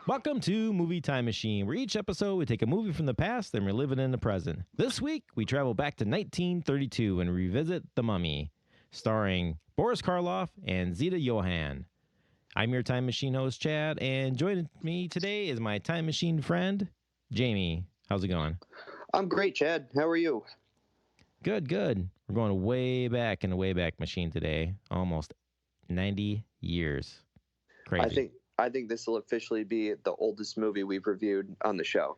Welcome to Movie Time Machine, where each episode we take a movie from the past and relive it in the present. This week, we travel back to 1932 and revisit The Mummy, starring Boris Karloff and Zita Johann. I'm your Time Machine host, Chad, and joining me today is my Time Machine friend, Jamie. How's it going? I'm great, Chad. How are you? Good, good. We're going way back in the Wayback Machine today, almost 90 years. Crazy. I think this will officially be the oldest movie we've reviewed on the show.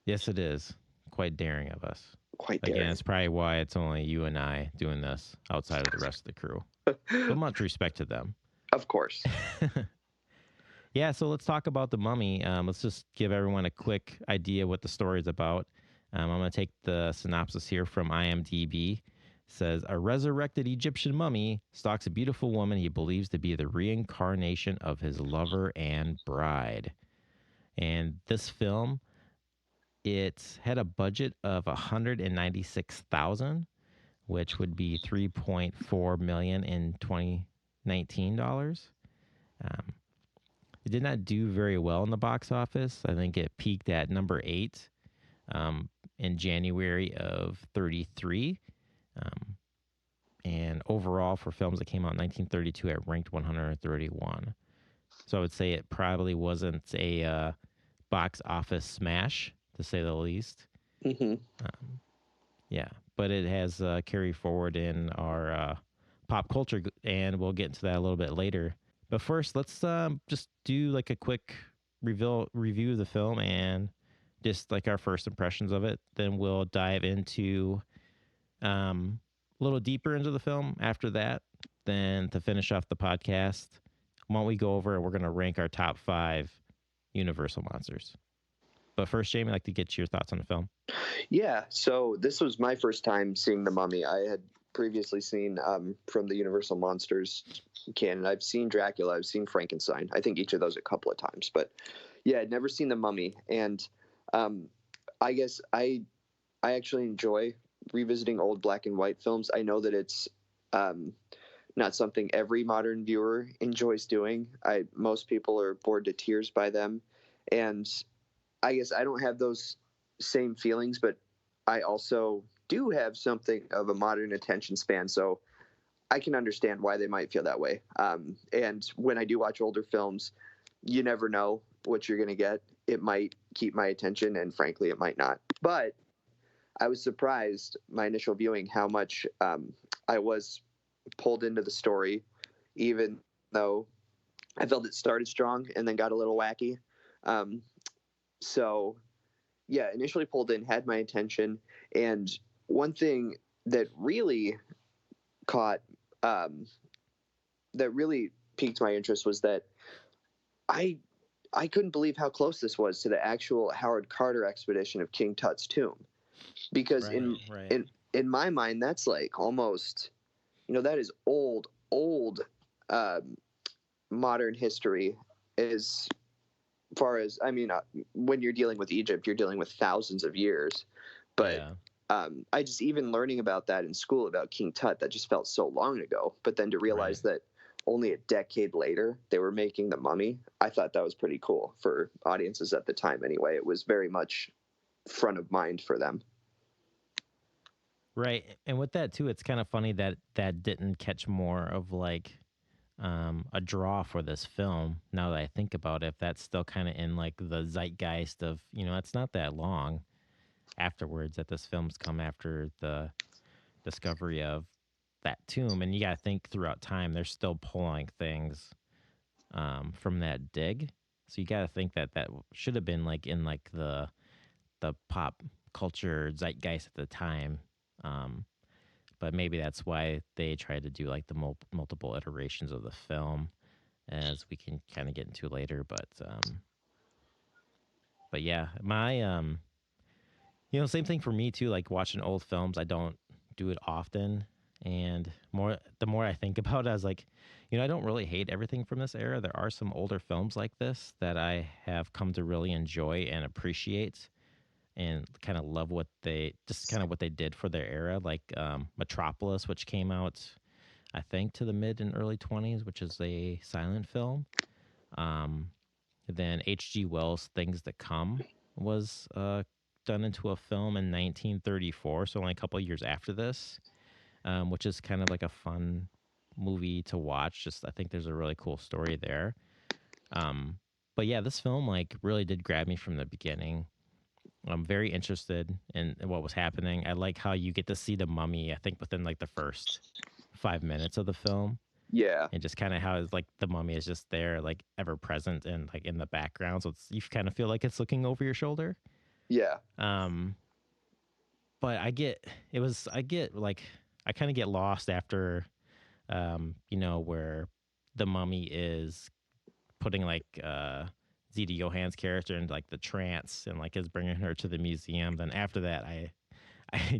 Yes, it is. Quite daring of us. Quite daring. Again, it's probably why it's only you and I doing this outside of the rest of the crew. But much respect to them. Of course. Yeah, so let's talk about The Mummy. Let's just give everyone a quick idea what the story is about. I'm going to take the synopsis here from IMDb. It says, a resurrected Egyptian mummy stalks a beautiful woman he believes to be the reincarnation of his lover and bride. And this film, it had a budget of $196,000, which would be $3.4 million in 2019 dollars. It did not do very well in the box office. I think it peaked at number 8 in January of 33. And overall, for films that came out in 1932, it ranked 131. So I would say it probably wasn't a box office smash, to say the least. Mm-hmm. Yeah, but it has carried forward in our pop culture, and we'll get into that a little bit later. But first, let's just do like a quick review of the film and just like our first impressions of it. Then we'll dive into a little deeper into the film after that. Then to finish off the podcast, why don't we go over and we're going to rank our top 5 Universal monsters. But first, Jamie, I'd like to get your thoughts on the film. Yeah, so this was my first time seeing The Mummy. I had previously seen from the Universal Monsters canon. I've seen Dracula, I've seen Frankenstein. I think each of those a couple of times. But yeah, I'd never seen The Mummy. And I guess I actually enjoy revisiting old black and white films. I know that it's not something every modern viewer enjoys doing. Most people are bored to tears by them. And I guess I don't have those same feelings, but I also do have something of a modern attention span, so I can understand why they might feel that way. And when I do watch older films, you never know what you're going to get. It might keep my attention, and frankly, it might not. But I was surprised, my initial viewing, how much I was pulled into the story, even though I felt it started strong and then got a little wacky. So, yeah, initially pulled in, had my attention. And one thing that really piqued my interest was that I couldn't believe how close this was to the actual Howard Carter expedition of King Tut's tomb. Because in my mind, that's like almost, that is old modern history as far as, when you're dealing with Egypt, you're dealing with thousands of years. But yeah. I just, even learning about that in school, about King Tut, that just felt so long ago. But then to realize that only a decade later they were making The Mummy, I thought that was pretty cool for audiences at the time anyway. It was very much front of mind for them. Right. And with that too, it's kind of funny that didn't catch more of like a draw for this film. Now that I think about it, if that's still kind of in like the zeitgeist of, it's not that long afterwards that this film's come after the discovery of that tomb. And you got to think throughout time, they're still pulling things from that dig. So you got to think that should have been like in like the pop culture zeitgeist at the time. But maybe that's why they tried to do like the multiple iterations of the film, as we can kind of get into later. But yeah, my same thing for me too. Like watching old films, I don't do it often, and the more I think about it, I was like, I don't really hate everything from this era. There are some older films like this that I have come to really enjoy and appreciate, and kind of love what they did for their era, like Metropolis, which came out, I think, to the mid and early 20s, which is a silent film. Then H.G. Wells' Things to Come was done into a film in 1934, so only a couple of years after this, which is kind of like a fun movie to watch. Just I think there's a really cool story there. Um, but yeah, this film like really did grab me from the beginning. I'm very interested in what was happening. I like how you get to see the mummy, I think within like the first 5 minutes of the film. Yeah. And just kind of how it's like the mummy is just there, like ever present and like in the background. So it's you kind of feel like it's looking over your shoulder. Yeah. Um, but I get like I kind of get lost after where the mummy is putting like Zeta Johan's character into like the trance and like is bringing her to the museum. Then after that, I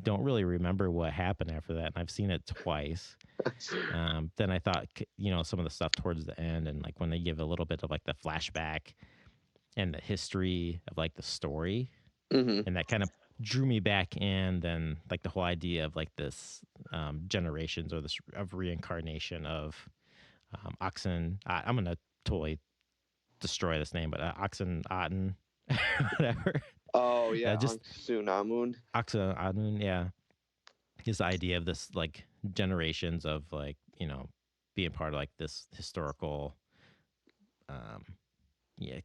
don't really remember what happened after that, and I've seen it twice. Then I thought, some of the stuff towards the end, and like when they give a little bit of like the flashback and the history of like the story, Mm-hmm. and that kind of drew me back in. Then like the whole idea of like this generations or this of reincarnation of Oxen. I'm gonna totally destroy this name, but Oxen Aten, whatever. Oh yeah, Just Sunamun. Oxen Aten, yeah. This idea of this like generations of like being part of like this historical um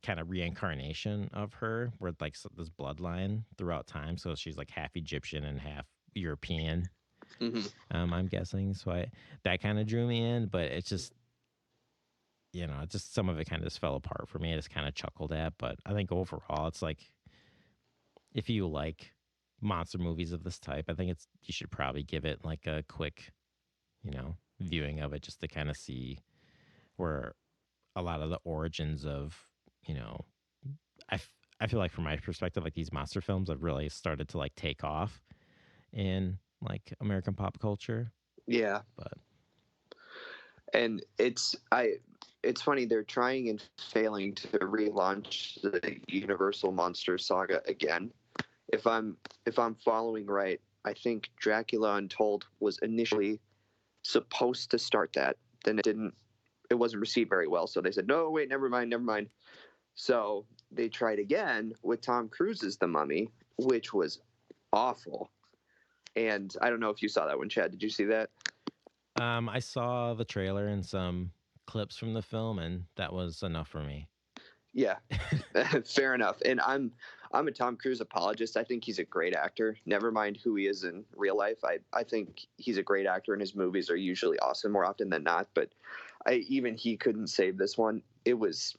kind of reincarnation of her where like this bloodline throughout time, so she's like half Egyptian and half European. Mm-hmm. I'm guessing, so that kind of drew me in, but it's just just some of it kind of just fell apart for me. I just kind of chuckled at, but I think overall it's like if you like monster movies of this type, I think you should probably give it like a quick viewing of it just to kind of see where a lot of the origins of, you know, I feel like from my perspective, like these monster films have really started to like take off in like American pop culture. Yeah. But And it's funny they're trying and failing to relaunch the Universal Monster saga again. If I'm following right, I think Dracula Untold was initially supposed to start that. Then it wasn't received very well, so they said, "No, wait, never mind." So they tried again with Tom Cruise's The Mummy, which was awful. And I don't know if you saw that one, Chad. Did you see that? I saw the trailer and some clips from the film, and that was enough for me. Yeah, fair enough. And I'm a Tom Cruise apologist. I think he's a great actor. Never mind who he is in real life. I think he's a great actor, and his movies are usually awesome more often than not. But even he couldn't save this one. It was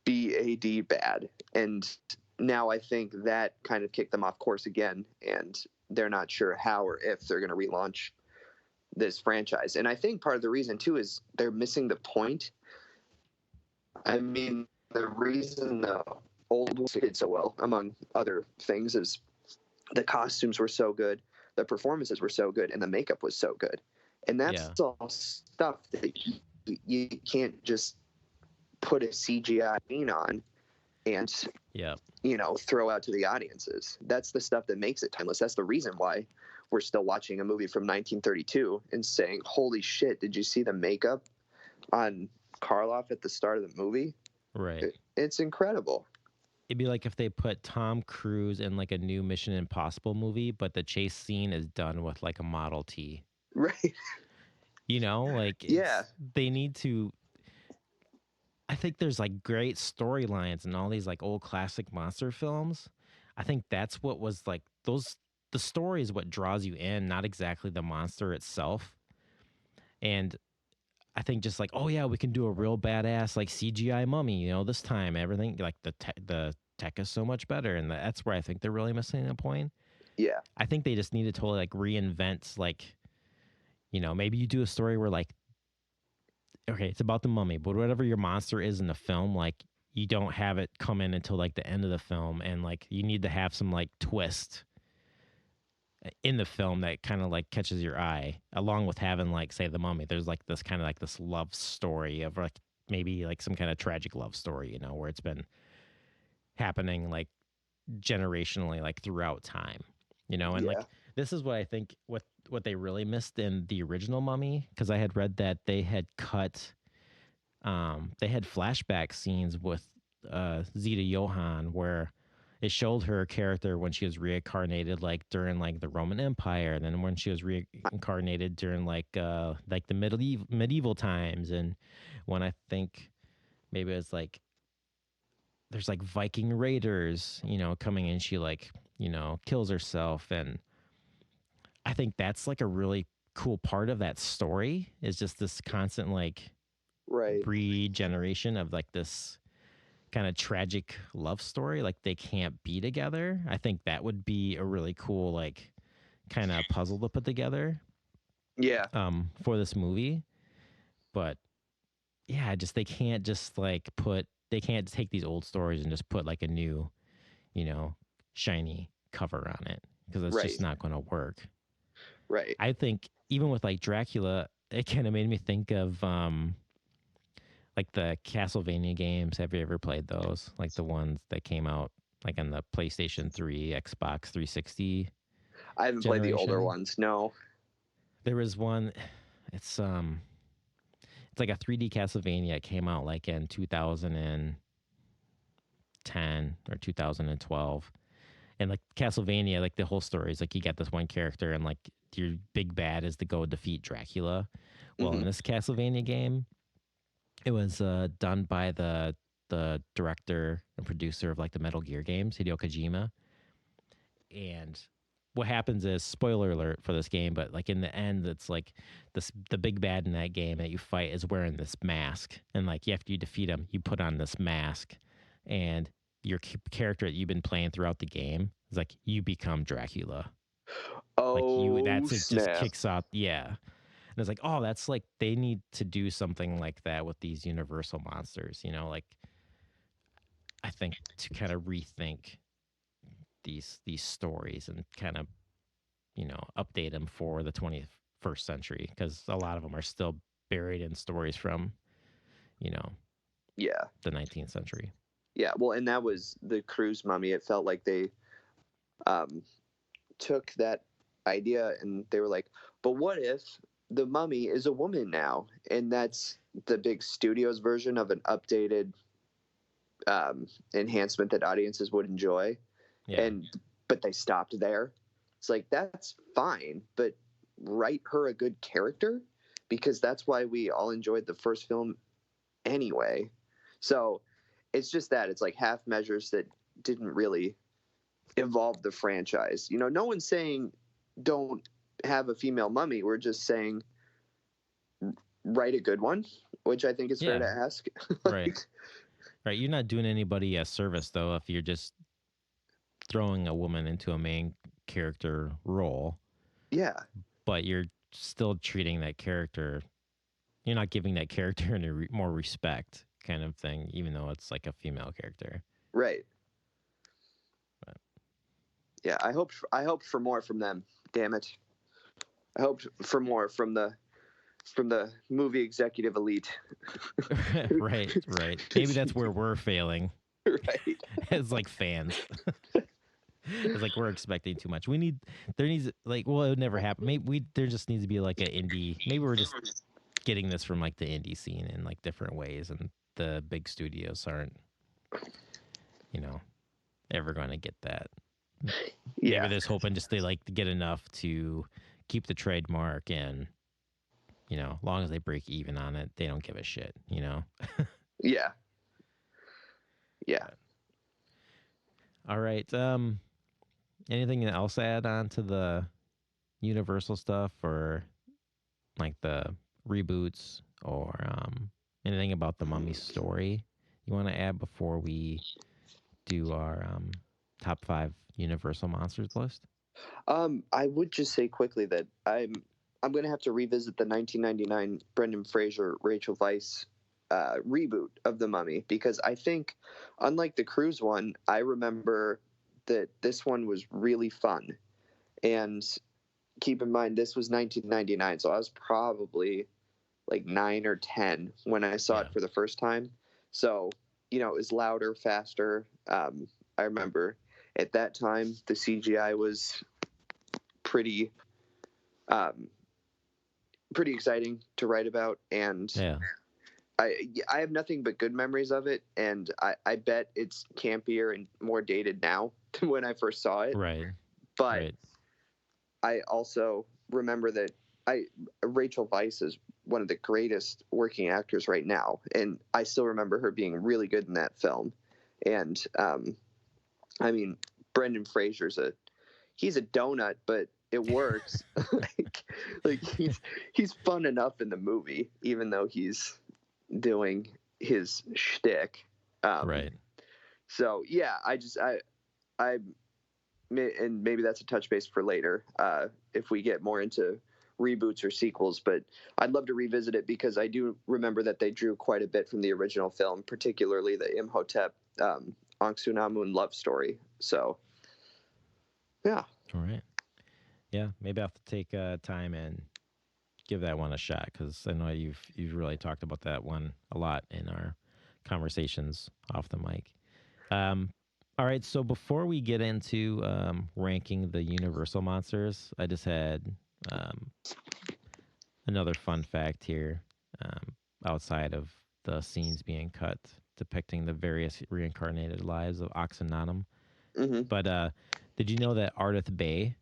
bad, and now I think that kind of kicked them off course again, and they're not sure how or if they're going to relaunch this franchise. And I think part of the reason too is they're missing the point. I mean, the reason the old ones did so well, among other things, is the costumes were so good, the performances were so good, and the makeup was so good. And that's all stuff that you can't just put a CGI on and throw out to the audiences. That's the stuff that makes it timeless. That's the reason why we're still watching a movie from 1932 and saying, "Holy shit! Did you see the makeup on Karloff at the start of the movie?" Right. It's incredible. It'd be like if they put Tom Cruise in like a new Mission Impossible movie, but the chase scene is done with like a Model T. Right. They need to. I think there's like great storylines in all these like old classic monster films. I think that's what was like the story is what draws you in, not exactly the monster itself. And I think just like, oh yeah, we can do a real badass like CGI mummy, this time everything like the tech is so much better, and that's where I think they're really missing the point. Yeah. I think they just need to totally like reinvent like, maybe you do a story where like, okay, it's about the mummy, but whatever your monster is in the film, like you don't have it come in until like the end of the film, and like you need to have some like twist in the film that kind of like catches your eye, along with having like say the mummy. There's like this kind of like this love story of like maybe like some kind of tragic love story, where it's been happening like generationally, like throughout time, and like this is what I think what they really missed in the original Mummy, because I had read that they had cut they had flashback scenes with Zeta Johann, where it showed her character when she was reincarnated, like during like the Roman Empire, and then when she was reincarnated during like the medieval times, and when I think maybe it's like there's like Viking raiders, coming in, she like kills herself, and I think that's like a really cool part of that story is just this constant like Right. regeneration of like this kind of tragic love story, like they can't be together. I think that would be a really cool like kind of puzzle to put together Yeah. For this movie. But yeah, just they can't just like they can't take these old stories and just put like a new, shiny cover on it, because it's just Right. not going to work. Right. I think even with like Dracula, it kind of made me think of like the Castlevania games. Have you ever played those? Like the ones that came out like on the PlayStation 3, Xbox 360 I haven't played the older generation? ones. No. There was one. It's it's like a 3D Castlevania. It came out like in 2010 or 2012. And like Castlevania, like the whole story is like you got this one character and like your big bad is to go defeat Dracula. Well, in Mm-hmm. this Castlevania game, it was done by the director and producer of like the Metal Gear games, Hideo Kojima. And what happens is, spoiler alert for this game, but like in the end, it's like the big bad in that game that you fight is wearing this mask, and like after you defeat him, you put on this mask, and your character that you've been playing throughout the game is like you become Dracula. Like Oh it just snap! kicks out, yeah. And it's like, oh, that's like they need to do something like that with these Universal monsters, like I think to kind of rethink these stories and kind of update them for the 21st century, because a lot of them are still buried in stories from you know Yeah. the 19th century. Yeah. Well, and that was the Cruise Mummy. It felt like they um, took that idea and they were like, but what if the mummy is a woman now? And that's the big studio's version of an updated enhancement that audiences would enjoy. Yeah, And but they stopped there. It's like that's fine, but write her a good character, because that's why we all enjoyed the first film anyway. So it's just that it's like half measures that didn't really evolve the franchise. No one's saying don't have a female mummy. We're just saying write a good one, which I think is fair yeah, to ask. right, right. You're not doing anybody a service though if you're just throwing a woman into a main character role, Yeah. but you're still treating that character. You're not giving that character any more respect, kind of thing, even though it's like a female character. Right. But Yeah. I hoped for more from them. Damn it. I hoped for more from the movie executive elite. right, right. Maybe that's where we're failing Right. as like fans. It's like we're expecting too much. There needs like, well, it would never happen. Maybe there just needs to be like an indie. Maybe we're just getting this from like the indie scene in like different ways, and the big studios aren't, ever going to get that. Maybe Yeah. there's hoping just they like to get enough to keep the trademark, and long as they break even on it, they don't give a shit. Yeah. Yeah. All right. Anything else to add on to the Universal stuff, or like the reboots, or anything about the Mummy story you want to add before we do our top 5 Universal monsters list? I would just say quickly that I'm going to have to revisit the 1999 Brendan Fraser Rachel Weisz reboot of The Mummy, because I think, unlike the Cruise one, I remember that this one was really fun. And keep in mind, this was 1999, so I was probably like 9 or 10 when I saw Yeah. it for the first time. So, it was louder, faster. I remember at that time the CGI was pretty pretty exciting to write about, and Yeah. I have nothing but good memories of it, and I bet it's campier and more dated now than when I first saw it. Right. But Right. I also remember that Rachel Weisz is one of the greatest working actors right now, and I still remember her being really good in that film. And I mean, Brendan Fraser's he's a donut, but it works. like he's fun enough in the movie, even though he's doing his shtick. Right. So yeah, I and maybe that's a touch base for later if we get more into reboots or sequels. But I'd love to revisit it because I do remember that they drew quite a bit from the original film, particularly the Imhotep Ankh-Sunamun love story. So yeah. All right. Yeah, maybe I'll have to take time and give that one a shot because I know you've really talked about that one a lot in our conversations off the mic. All right, so before we get into ranking the Universal monsters, I just had another fun fact here outside of the scenes being cut depicting the various reincarnated lives of Oxenanum. Mm-hmm. But did you know that Ardith Bay,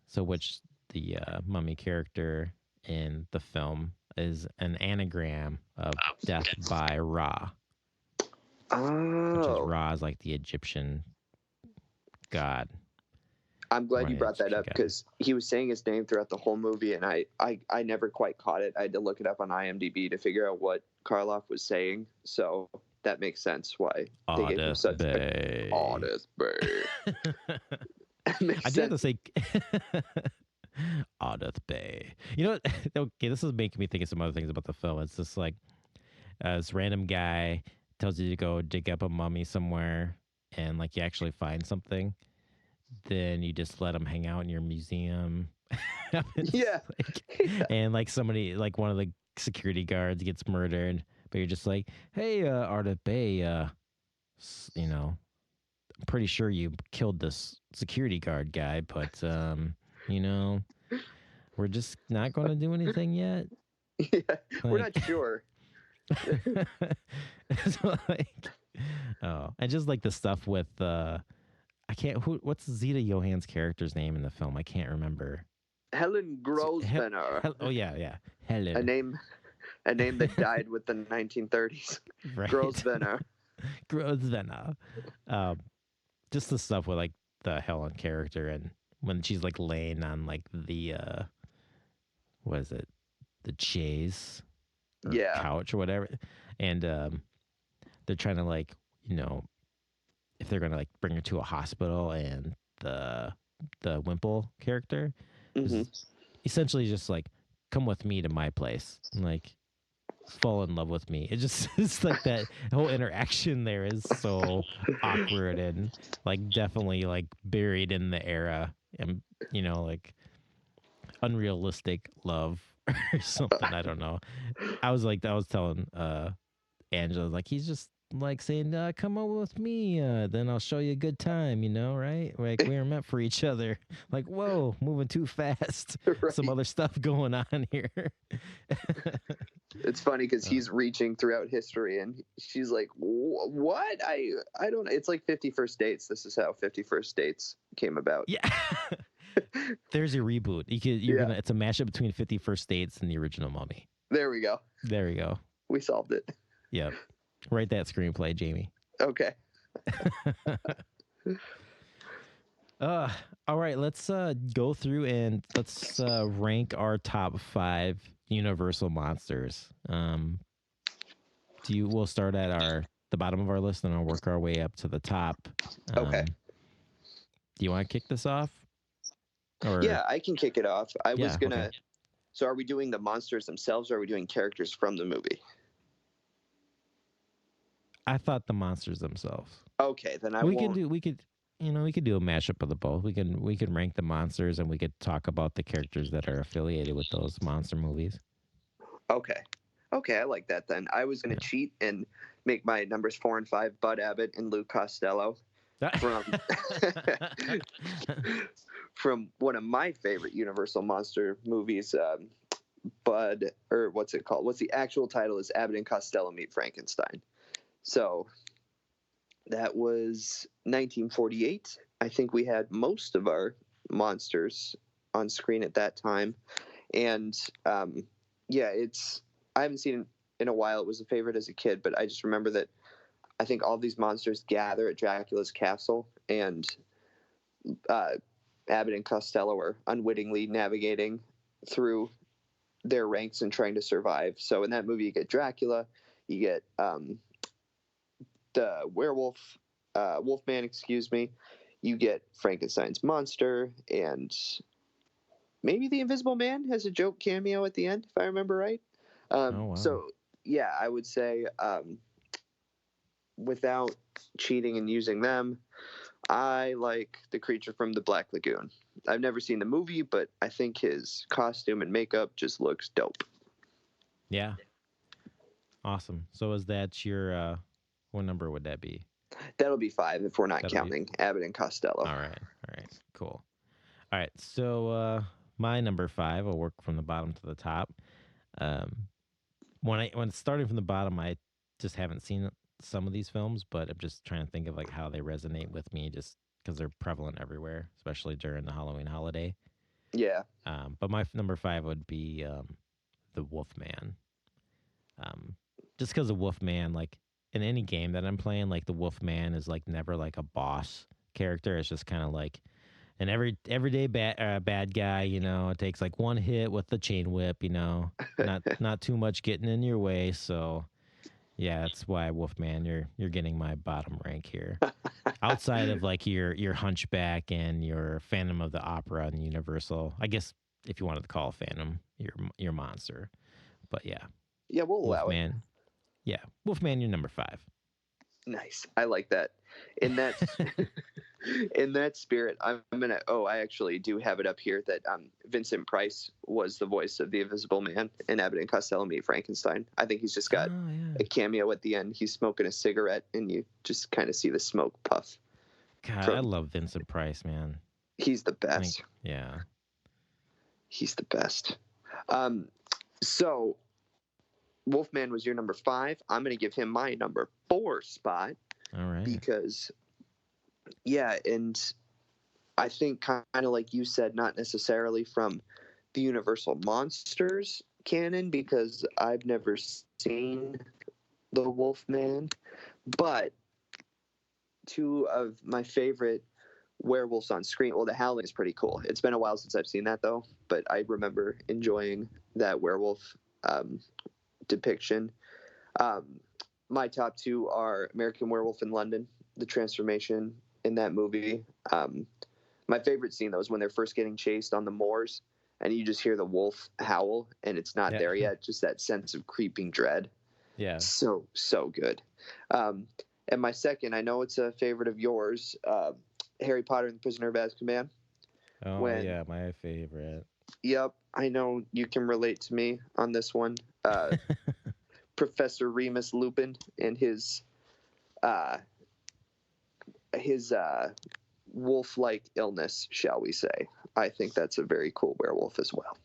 so which the mummy character in the film is an anagram of death by Ra, which is Oh, Ra is like the Egyptian god. I'm glad you Right, brought that Egyptian up god. because he was saying his name throughout the whole movie, and I never quite caught it. I had to look it up on IMDb to figure out what Karloff was saying. So that makes sense why they gave him Ardith such Bay. a Ardith Bay. Makes I do have to sense. say Ardith Bay. You know what? Okay, this is making me think of some other things about the film. It's just like this random guy tells you to go dig up a mummy somewhere and like you actually find something. Then you just let him hang out in your museum. Yeah. And like somebody, like one of the security guards gets murdered, but you're just like, hey, Ardith Bay, you know, I'm pretty sure you killed this security guard guy, but you know, we're just not going to do anything yet. Yeah. We're Like, not sure. so like, oh, and just like the stuff with I can't. What's Zeta Johan's character's name in the film? I can't remember. Helen Grosvenor. Oh yeah, A Helen. name that died with the 1930s. Right. Grosvenor. Grosvenor. Um, just the stuff with like the Helen character and when she's like laying on like the what is it, the chaise or Yeah. couch or whatever, and they're trying to like if they're gonna like bring her to a hospital, and the Wimple character Mm-hmm. is essentially just like, come with me to my place, and like fall in love with me. It just it's like that whole interaction there is so awkward and like definitely like buried in the era and like unrealistic love or something. I don't know. I was telling Angela, like, he's just like saying, come over with me, then I'll show you a good time, right? Like, we are meant for each other. Like, whoa, moving too fast. Right. Some other stuff going on here. It's funny because he's reaching throughout history, and she's like, "What? I don't know." It's like 50 First Dates. This is how 50 First Dates came about. Yeah. There's your reboot. It's a mashup between 50 First Dates and the original Mummy. There we go. There we go. We solved it. Yep. Write that screenplay, Jamie. Okay. All right, let's go through and let's rank our top 5 Universal monsters. We'll start at the bottom of our list and I'll work our way up to the top. Okay. Do you want to kick this off? Or Yeah, I can kick it off. I was gonna. Okay. So, are we doing the monsters themselves, or are we doing characters from the movie? I thought the monsters themselves. Okay, then we could do a mashup of the both. We can rank the monsters and we could talk about the characters that are affiliated with those monster movies. Okay, I like that. Then I was gonna cheat and make my numbers 4 and 5 Bud Abbott and Lou Costello from one of my favorite Universal monster movies, or what's it called? What's the actual title? Is Abbott and Costello Meet Frankenstein. So that was 1948. I think we had most of our monsters on screen at that time, and yeah, I haven't seen it in a while. It was a favorite as a kid, but I just remember that I think all these monsters gather at Dracula's castle, and uh, Abbott and Costello are unwittingly navigating through their ranks and trying to survive. So in that movie, you get Dracula, you get the Wolfman, excuse me. You get Frankenstein's monster, and maybe the Invisible Man has a joke cameo at the end, if I remember right. Oh wow. So yeah, I would say without cheating and using them, I like the creature from the Black Lagoon. I've never seen the movie, but I think his costume and makeup just looks dope. Yeah. Awesome. So is that your what number would that be? That'll be 5 if we're not That'll be counting Abbott and Costello. all right. All right. Cool. All right. So my number 5, I'll work from the bottom to the top. Um when starting from the bottom, I just haven't seen some of these films, but I'm just trying to think of like how they resonate with me just because they're prevalent everywhere, especially during the Halloween holiday. Yeah. But my number 5 would be the Wolfman. Just because the Wolfman, like in any game that I'm playing, like the Wolfman is like never like a boss character. It's just kind of like an everyday bad guy. You know, it takes like one hit with the chain whip. You know, not too much getting in your way. So yeah, that's why Wolfman, you're getting my bottom rank here. Outside of like your Hunchback and your Phantom of the Opera and Universal, I guess if you wanted to call Phantom your monster, but yeah, Yeah, we'll allow it. Wolfman. Yeah, Wolfman, you're number 5. Nice. I like that. In that in that spirit, I'm gonna. Oh, I actually do have it up here that Vincent Price was the voice of the Invisible Man in Abbott and Costello Meet Frankenstein. I think he's just got a cameo at the end. He's smoking a cigarette, and you just kind of see the smoke puff. God, I love Vincent Price, man. He's the best. Yeah. He's the best. So Wolfman was your number 5. I'm going to give him my number 4 spot. All right. Because, yeah, and I think kind of like you said, not necessarily from the Universal Monsters canon, because I've never seen the Wolfman, but 2 of my favorite werewolves on screen. Well, the Howling is pretty cool. It's been a while since I've seen that, though, but I remember enjoying that werewolf depiction. My top 2 are American Werewolf in London, the transformation in that movie. My favorite scene, though, is when they're first getting chased on the moors, and you just hear the wolf howl, and it's not there yet. Just that sense of creeping dread. Yeah. So good. And my second, I know it's a favorite of yours, Harry Potter and the Prisoner of Azkaban. Oh, yeah, my favorite. Yep, I know you can relate to me on this one. Professor Remus Lupin and his wolf-like illness, shall we say. I think that's a very cool werewolf as well.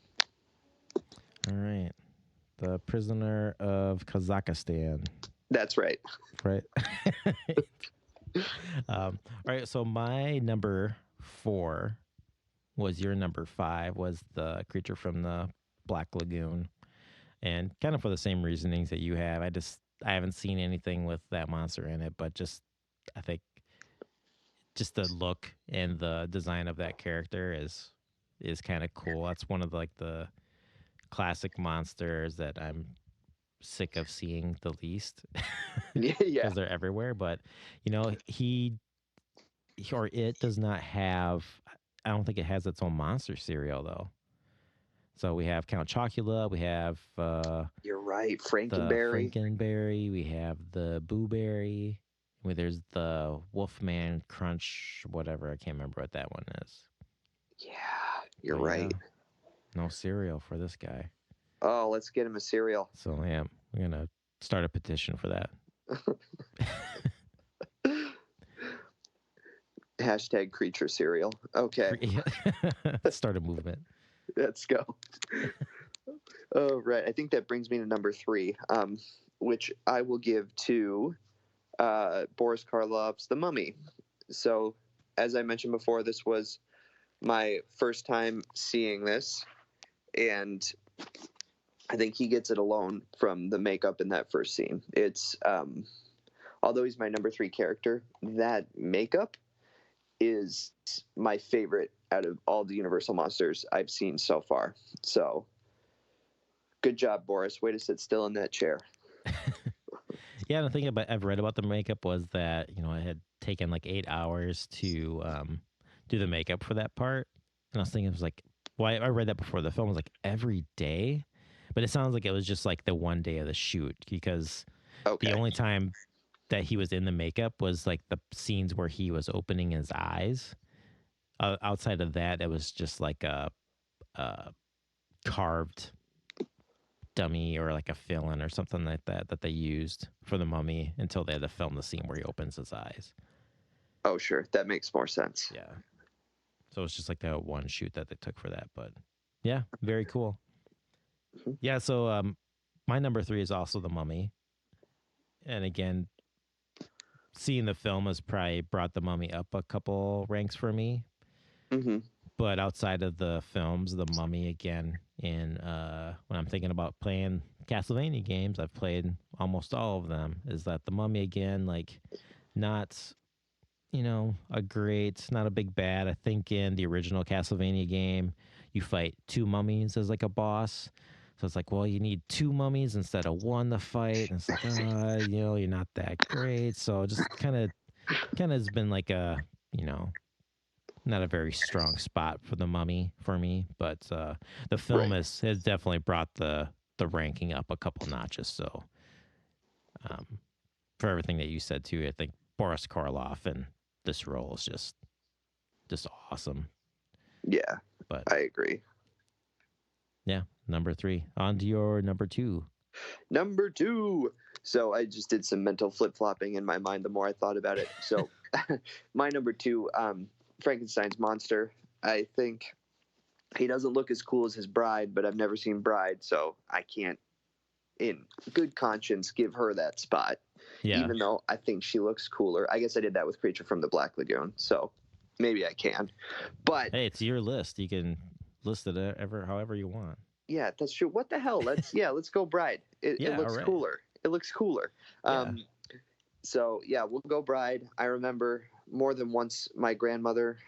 All right. The Prisoner of Kazakhstan. That's right. Right. All right. So my number 4 was your number 5, was the creature from the Black Lagoon. And kind of for the same reasonings that you have. I haven't seen anything with that monster in it, but I think just the look and the design of that character is kind of cool. That's one of the classic monsters that I'm sick of seeing the least. Yeah. Because they're everywhere. But you know, he or it does not have. I don't think it has its own monster cereal though. So we have Count Chocula, we have You're right, the Frankenberry. Frankenberry, we have the Booberry, there's the Wolfman Crunch, whatever, I can't remember what that one is. Yeah, you're But right. Yeah, no cereal for this guy. Oh, let's get him a cereal. So yeah, we're gonna start a petition for that. Hashtag creature cereal. Okay. Start a movement. Let's go. Oh, right. I think that brings me to number 3, which I will give to Boris Karloff's The Mummy. So, as I mentioned before, this was my first time seeing this, and I think he gets it alone from the makeup in that first scene. It's although he's my number 3 character, that makeup is my favorite out of all the Universal monsters I've seen so far. So, good job, Boris. Way to sit still in that chair. Yeah, the thing about I've read about the makeup was that I had taken like 8 hours to do the makeup for that part, and I was thinking it was like, well, I read that before the film was like every day, but it sounds like it was just like the one day of the shoot because the Okay. only time that he was in the makeup was like the scenes where he was opening his eyes. Outside of that, it was just like a carved dummy or like a fill-in or something like that they used for the mummy until they had to film the scene where he opens his eyes. Oh, sure. That makes more sense. Yeah. So it's just like that one shoot that they took for that. But yeah, very cool. Mhm. Yeah, so my number 3 is also the mummy. And again, seeing the film has probably brought the mummy up a couple ranks for me. Mm-hmm. But outside of the films, the mummy again, in when I'm thinking about playing Castlevania games, I've played almost all of them. Is that the mummy again, like not not a big bad. I think in the original Castlevania game, you fight 2 mummies as like a boss. So it's like, well, you need 2 mummies instead of 1 to fight. And it's like, you're not that great. So just kind of has been like a, not a very strong spot for the mummy for me. But the film Right. has definitely brought the ranking up a couple notches. So um, for everything that you said too, I think Boris Karloff and this role is just awesome. Yeah, But I agree. yeah, number 3. On to your number 2. Number 2. So I just did some mental flip flopping in my mind the more I thought about it. So my number 2, Frankenstein's Monster. I think he doesn't look as cool as his bride, but I've never seen Bride, so I can't, in good conscience, give her that spot. Yeah. Even though I think she looks cooler. I guess I did that with Creature from the Black Lagoon, so maybe I can. But Hey, it's your list. You can list it however you want. yeah, that's true. What the hell? Let's go Bride. It Yeah, all looks right. cooler. It looks cooler. Yeah. So yeah, we'll go Bride. I remember more than once my grandmother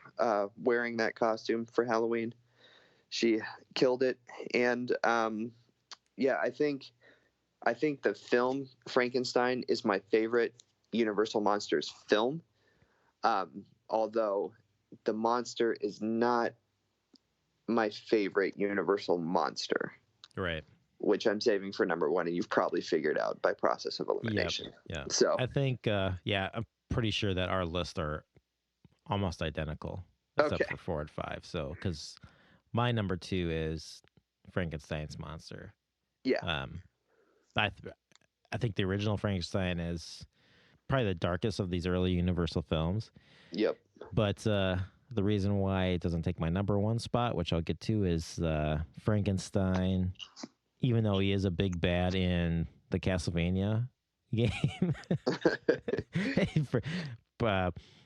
wearing that costume for Halloween. She killed it, and yeah, I think the film Frankenstein is my favorite Universal Monsters film. Although the monster is not my favorite Universal monster. Right. Which I'm saving for number 1, and you've probably figured out by process of elimination. Yeah. So I think I'm pretty sure that our lists are almost identical except okay. for 4 and 5. So cuz my number 2 is Frankenstein's Monster. Yeah. I think the original Frankenstein is probably the darkest of these early Universal films. Yep. But the reason why it doesn't take my number 1 spot, which I'll get to, is Frankenstein, even though he is a big bad in the Castlevania game,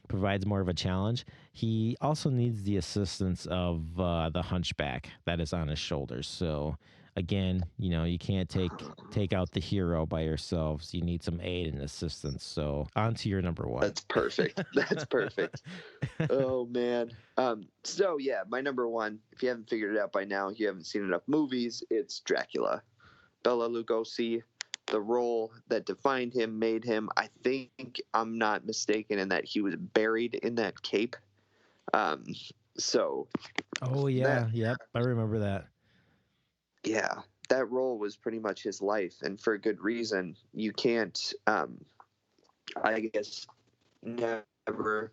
provides more of a challenge. He also needs the assistance of the hunchback that is on his shoulders. So again, you can't take out the hero by yourselves. You need some aid and assistance. So on to your number 1. That's perfect. That's perfect. Oh man. So yeah, my number 1, if you haven't figured it out by now, you haven't seen enough movies, it's Dracula. Bela Lugosi, the role that defined him, made him. I think I'm not mistaken in that he was buried in that cape. So Oh yeah, yep, I remember that. Yeah, that role was pretty much his life, and for good reason. You can't, I guess, never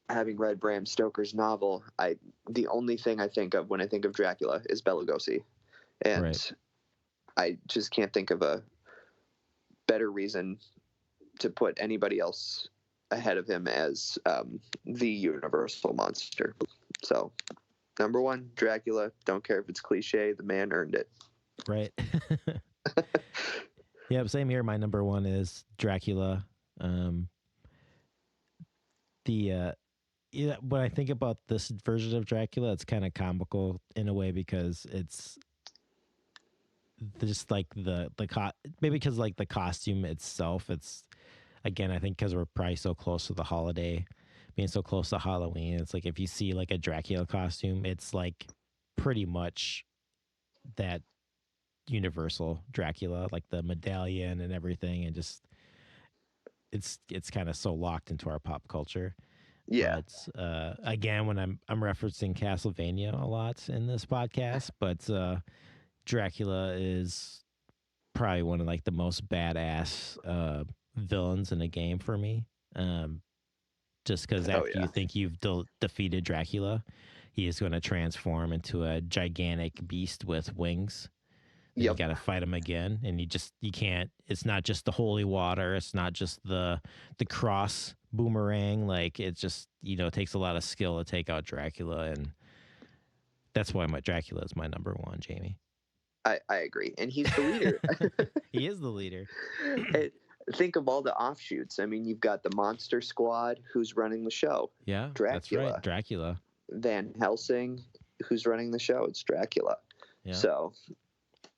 having read Bram Stoker's novel, the only thing I think of when I think of Dracula is Bela Lugosi, and Right. I just can't think of a better reason to put anybody else ahead of him as the Universal monster. So, number 1, Dracula. Don't care if it's cliche. The man earned it. Right. Yep, same here. My number one is Dracula. Um, the yeah, when I think about this version of Dracula, it's kind of comical in a way because it's just like maybe because like the costume itself. It's again, I think because we're probably so close to the holiday, being so close to Halloween. It's like if you see like a Dracula costume, it's like pretty much that universal Dracula, like the medallion and everything, and just it's kind of so locked into our pop culture. Yeah. But again, when I'm referencing Castlevania a lot in this podcast, but Dracula is probably one of like the most badass villains in a game for me. Just because Oh after yeah. you think you've defeated Dracula, he is going to transform into a gigantic beast with wings. Then you Yep. got to fight him again, and you can't. It's not just the holy water. It's not just the cross boomerang. Like it just it takes a lot of skill to take out Dracula, and that's why my Dracula is my number one, Jamie. I agree, and he's the leader. He is the leader. And think of all the offshoots. I mean, you've got the Monster Squad, who's running the show. Yeah, that's Dracula. right, Dracula. Van Helsing, who's running the show. It's Dracula. Yeah. So,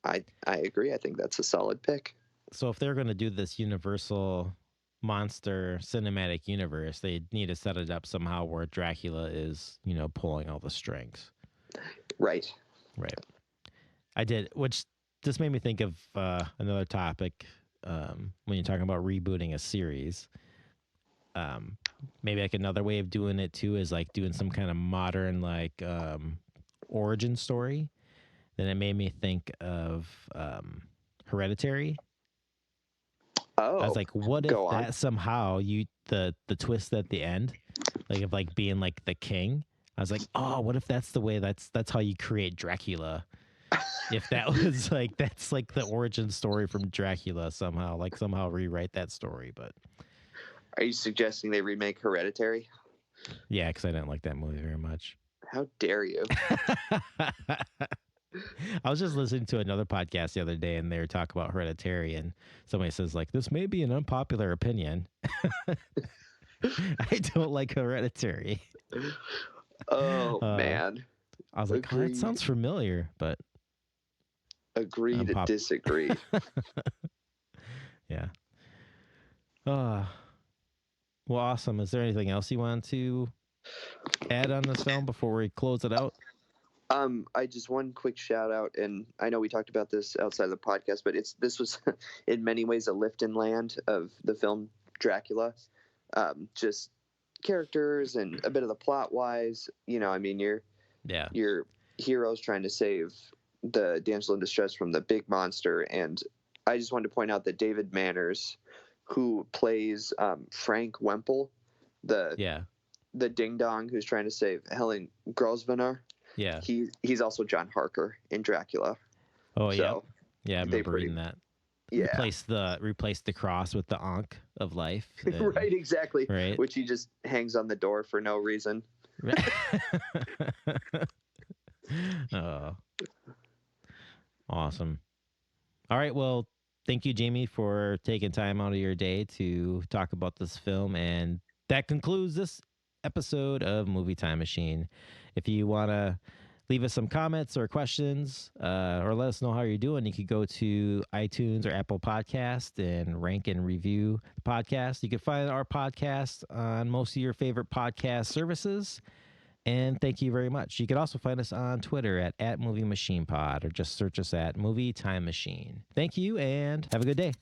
I agree. I think that's a solid pick. So if they're going to do this Universal monster cinematic universe, they need to set it up somehow where Dracula is, pulling all the strings. Right. Right. I did, which just made me think of another topic when you're talking about rebooting a series. Maybe like another way of doing it too is like doing some kind of modern like origin story. Then it made me think of Hereditary. Oh, I was like, what if go on. that somehow the twist at the end, like of like being like the king. I was like, oh, what if that's the way that's how you create Dracula? If that was like that's like the origin story from Dracula somehow, like somehow rewrite that story. But Are you suggesting they remake Hereditary? yeah, because I didn't like that movie very much. How dare you? I was just listening to another podcast the other day, and they were talking about Hereditary, and somebody says like, "This may be an unpopular opinion." I don't like Hereditary. Oh man. I was like, oh, that sounds familiar, but agree to disagree. Yeah. Well, awesome. Is there anything else you want to add on this film before we close it out? I just one quick shout out, and I know we talked about this outside of the podcast, but this was in many ways a lift and land of the film Dracula. Just characters and a bit of the plot wise, I mean, your heroes trying to save the damsel in distress from the big monster, and I just wanted to point out that David Manners, who plays Frank Wemple, the ding dong who's trying to save Helen Grosvenor. Yeah, he's also John Harker in Dracula. Oh so yeah, I remember reading that. Yeah, replace the cross with the Ankh of life. Right, exactly. Right, which he just hangs on the door for no reason. Oh, awesome! All right, well, thank you, Jamie, for taking time out of your day to talk about this film, and that concludes this episode of Movie Time Machine. If you want to leave us some comments or questions or let us know how you're doing, you could go to iTunes or Apple Podcast and rank and review the podcast. You can find our podcast on most of your favorite podcast services. And thank you very much. You can also find us on Twitter at Movie Machine Pod, or just search us at Movie Time Machine. Thank you and have a good day.